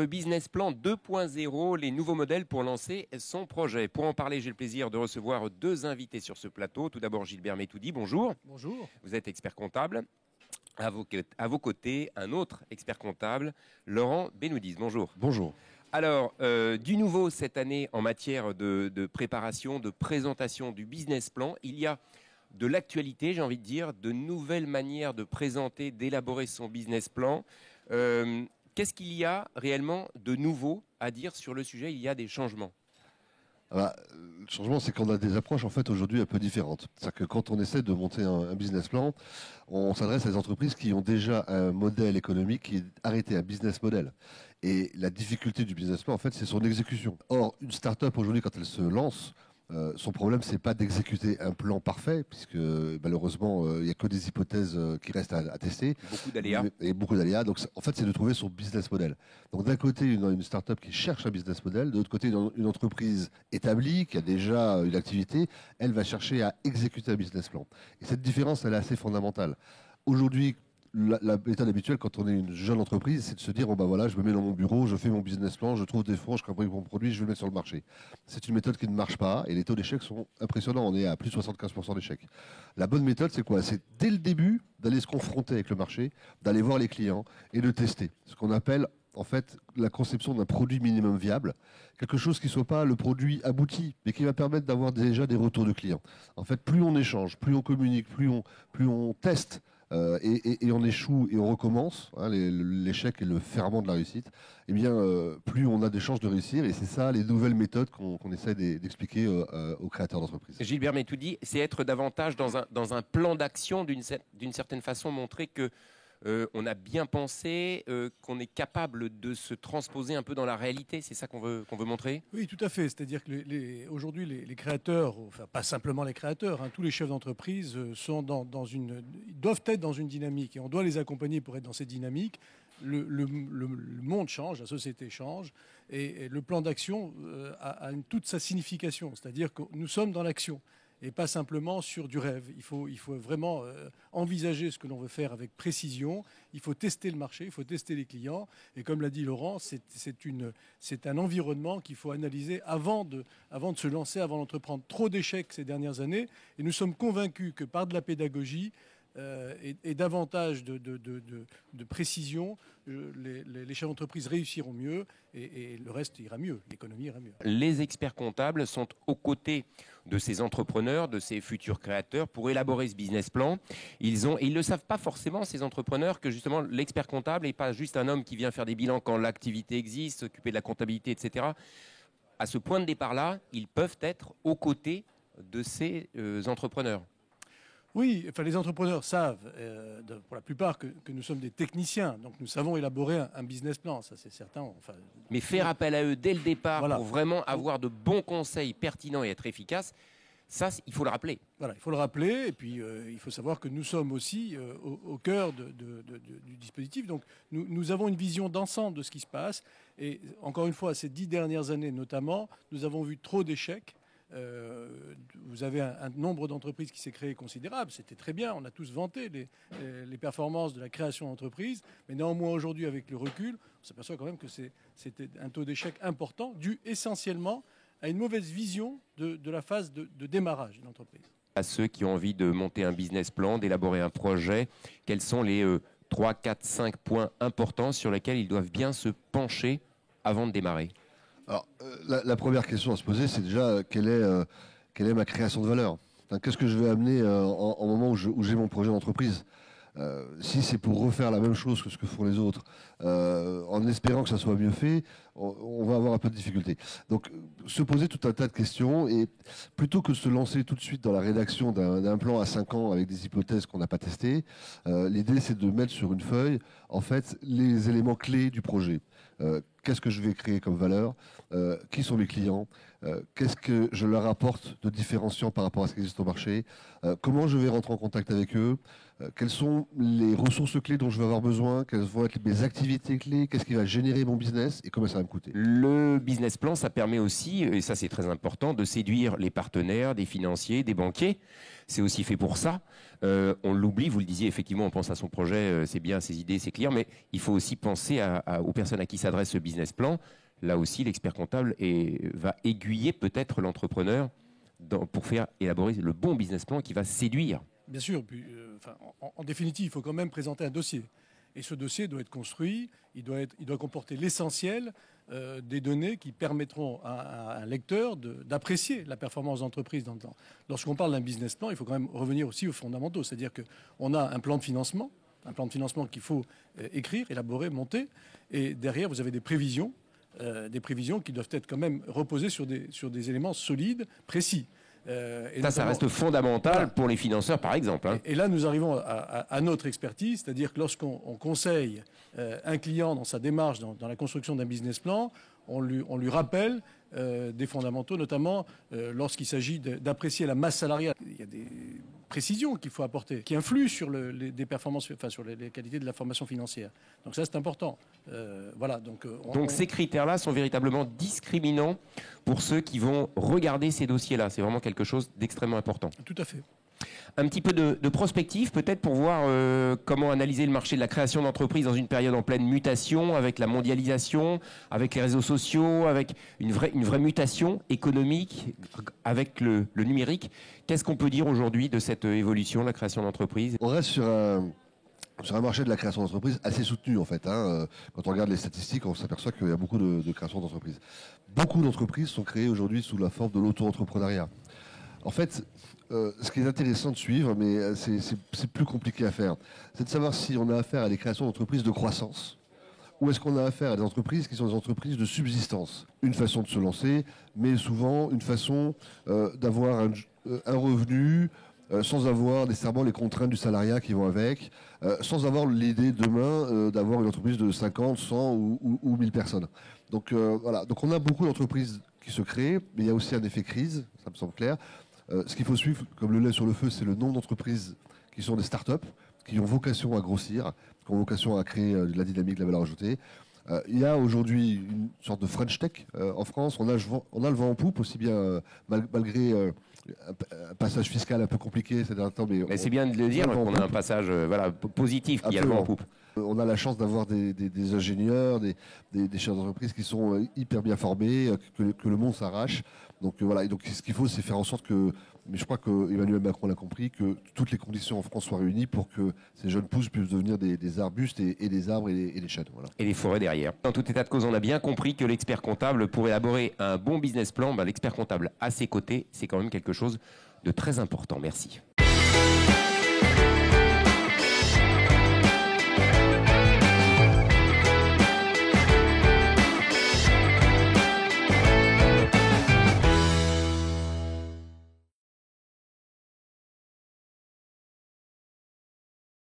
le business plan 2.0, les nouveaux modèles pour lancer son projet. Pour en parler, j'ai le plaisir de recevoir deux invités sur ce plateau. Tout d'abord, Gilbert Métoudi, bonjour. Bonjour. Vous êtes expert comptable. À vos côtés, un autre expert comptable, Laurent Benoudis. Bonjour. Bonjour. Alors, du nouveau cette année en matière de préparation, de présentation du business plan, il y a de l'actualité, j'ai envie de dire, de nouvelles manières de présenter, d'élaborer son business plan. Qu'est-ce qu'il y a réellement de nouveau à dire sur le sujet? Il y a des changements. Le changement, c'est qu'on a des approches en fait aujourd'hui un peu différentes. C'est-à-dire que quand on essaie de monter un business plan, on s'adresse à des entreprises qui ont déjà un modèle économique qui est arrêté, un business model. Et la difficulté du business plan, en fait, c'est son exécution. Or, une start-up aujourd'hui, quand elle se lance, son problème, c'est pas d'exécuter un plan parfait, puisque malheureusement, il n'y a que des hypothèses qui restent à tester. Beaucoup d'aléas. Et beaucoup d'aléas. Donc, en fait, c'est de trouver son business model. Donc, d'un côté, une start-up qui cherche un business model. De l'autre côté, une entreprise établie, qui a déjà une activité, elle va chercher à exécuter un business plan. Et cette différence, elle est assez fondamentale. Aujourd'hui, la méthode habituelle quand on est une jeune entreprise, c'est de se dire bon, voilà, je me mets dans mon bureau, je fais mon business plan, je trouve des fonds, je crée mon produit, je vais le mettre sur le marché. C'est une méthode qui ne marche pas et les taux d'échec sont impressionnants. On est à plus de 75% d'échecs. La bonne méthode, c'est quoi? C'est dès le début d'aller se confronter avec le marché, d'aller voir les clients et de tester. Ce qu'on appelle en fait la conception d'un produit minimum viable, quelque chose qui ne soit pas le produit abouti, mais qui va permettre d'avoir déjà des retours de clients. En fait, plus on échange, plus on communique, plus on teste, et on échoue et on recommence, hein, l'échec est le ferment de la réussite, eh bien, plus on a des chances de réussir. Et c'est ça les nouvelles méthodes qu'on essaie d'expliquer aux créateurs d'entreprises. Gilbert Métoudi, c'est être davantage dans un plan d'action, d'une certaine façon, montrer que on a bien pensé, qu'on est capable de se transposer un peu dans la réalité. C'est ça qu'on veut montrer? Oui, tout à fait. C'est-à-dire que aujourd'hui, les créateurs, enfin pas simplement les créateurs, hein, tous les chefs d'entreprise sont ils doivent être dans une dynamique et on doit les accompagner pour être dans cette dynamique. Le monde change, la société change et le plan d'action a toute sa signification. C'est-à-dire que nous sommes dans l'action et pas simplement sur du rêve. Il faut vraiment envisager ce que l'on veut faire avec précision. Il faut tester le marché, il faut tester les clients. Et comme l'a dit Laurent, c'est un environnement qu'il faut analyser avant de se lancer, avant d'entreprendre. Trop d'échecs ces dernières années. Et nous sommes convaincus que par de la pédagogie et davantage de précision, les chefs d'entreprise réussiront mieux et le reste ira mieux, l'économie ira mieux. Les experts comptables sont aux côtés de ces entrepreneurs, de ces futurs créateurs pour élaborer ce business plan. Ils ne le savent pas forcément, ces entrepreneurs, que justement l'expert comptable n'est pas juste un homme qui vient faire des bilans quand l'activité existe, s'occuper de la comptabilité, etc. À ce point de départ-là, ils peuvent être aux côtés de ces entrepreneurs. Oui, enfin, les entrepreneurs savent, pour la plupart, que nous sommes des techniciens. Donc nous savons élaborer un business plan, ça c'est certain. Enfin, mais faire appel à eux dès le départ, voilà, pour vraiment avoir de bons conseils pertinents et être efficace, ça, il faut le rappeler. Voilà, il faut le rappeler. Et puis, il faut savoir que nous sommes aussi au cœur du dispositif. Donc nous avons une vision d'ensemble de ce qui se passe. Et encore une fois, ces 10 dernières années notamment, nous avons vu trop d'échecs. Vous avez un nombre d'entreprises qui s'est créé considérable, c'était très bien, on a tous vanté les performances de la création d'entreprises, mais néanmoins aujourd'hui avec le recul, on s'aperçoit quand même que c'était un taux d'échec important dû essentiellement à une mauvaise vision de la phase de démarrage d'une entreprise. À ceux qui ont envie de monter un business plan, d'élaborer un projet, quels sont les 3, 4, 5 points importants sur lesquels ils doivent bien se pencher avant de démarrer? Alors, la première question à se poser, c'est déjà quelle est ma création de valeur? Enfin, qu'est-ce que je vais amener en moment où j'ai mon projet d'entreprise? Si c'est pour refaire la même chose que ce que font les autres, en espérant que ça soit mieux fait, on va avoir un peu de difficulté. Donc, se poser tout un tas de questions et plutôt que de se lancer tout de suite dans la rédaction d'un plan à 5 ans avec des hypothèses qu'on n'a pas testées, l'idée c'est de mettre sur une feuille, en fait, les éléments clés du projet. Qu'est-ce que je vais créer comme valeur? Qui sont mes clients? Qu'est-ce que je leur apporte de différenciant par rapport à ce qui existe au marché? Comment je vais rentrer en contact avec eux? Quelles sont les ressources clés dont je vais avoir besoin? Quelles vont être mes activités clés? Qu'est-ce qui va générer mon business et comment ça va me coûter. Le business plan, ça permet aussi, et ça c'est très important, de séduire les partenaires, des financiers, des banquiers. C'est aussi fait pour ça. On l'oublie, vous le disiez, effectivement, on pense à son projet, c'est bien, ses idées, c'est clair, mais il faut aussi penser aux personnes à qui s'adresse ce business plan. Là aussi, l'expert comptable va aiguiller peut-être l'entrepreneur pour faire élaborer le bon business plan qui va séduire. Bien sûr, puis, en définitive, il faut quand même présenter un dossier. Et ce dossier doit être construit, il doit comporter l'essentiel des données qui permettront à un lecteur d'apprécier la performance d'entreprise dans le temps. Lorsqu'on parle d'un business plan, il faut quand même revenir aussi aux fondamentaux. C'est-à-dire qu'on a un plan de financement qu'il faut écrire, élaborer, monter. Et derrière, vous avez des prévisions qui doivent être quand même reposées sur des éléments solides, précis. Ça reste fondamental pour les financeurs, par exemple. Et là, nous arrivons à notre expertise, c'est-à-dire que lorsqu'on conseille un client dans sa démarche, dans la construction d'un business plan, on lui rappelle des fondamentaux, notamment lorsqu'il s'agit d'apprécier la masse salariale. Il y a des précisions qu'il faut apporter, qui influent sur des performances, sur les qualités de la formation financière. Donc ça, c'est important. Voilà. Donc ces critères-là sont véritablement discriminants pour ceux qui vont regarder ces dossiers-là. C'est vraiment quelque chose d'extrêmement important. Tout à fait. Un petit peu de prospective, peut-être, pour voir comment analyser le marché de la création d'entreprises dans une période en pleine mutation, avec la mondialisation, avec les réseaux sociaux, avec une vraie mutation économique, avec le numérique. Qu'est-ce qu'on peut dire aujourd'hui de cette évolution de la création d'entreprises ? On reste sur un marché de la création d'entreprises assez soutenu, en fait. Quand on regarde les statistiques, on s'aperçoit qu'il y a beaucoup de création d'entreprises. Beaucoup d'entreprises sont créées aujourd'hui sous la forme de l'auto-entrepreneuriat. En fait, ce qui est intéressant de suivre, mais c'est plus compliqué à faire, c'est de savoir si on a affaire à des créations d'entreprises de croissance ou est-ce qu'on a affaire à des entreprises qui sont des entreprises de subsistance. Une façon de se lancer, mais souvent une façon d'avoir un revenu sans avoir nécessairement les contraintes du salariat qui vont avec, sans avoir l'idée demain d'avoir une entreprise de 50, 100 ou 1000 personnes. Donc voilà, donc on a beaucoup d'entreprises qui se créent, mais il y a aussi un effet crise, ça me semble clair. Ce qu'il faut suivre, comme le lait sur le feu, c'est le nombre d'entreprises qui sont des start-up, qui ont vocation à grossir, qui ont vocation à créer de la dynamique, de la valeur ajoutée. Il y a aujourd'hui une sorte de French Tech en France. On a le vent en poupe, aussi bien malgré un passage fiscal un peu compliqué ces derniers temps. Mais c'est bien de le dire qu'on a un passage positif qui a le vent en poupe. On a la chance d'avoir des ingénieurs, des chefs d'entreprise qui sont hyper bien formés, que le monde s'arrache. Donc voilà, et donc ce qu'il faut, c'est faire en sorte que, mais je crois que Emmanuel Macron l'a compris, que toutes les conditions en France soient réunies pour que ces jeunes pousses puissent devenir des arbustes et des arbres et des chênes. Voilà. Et des forêts derrière. En tout état de cause, on a bien compris que l'expert comptable, pour élaborer un bon business plan, l'expert comptable à ses côtés, c'est quand même quelque chose de très important. Merci.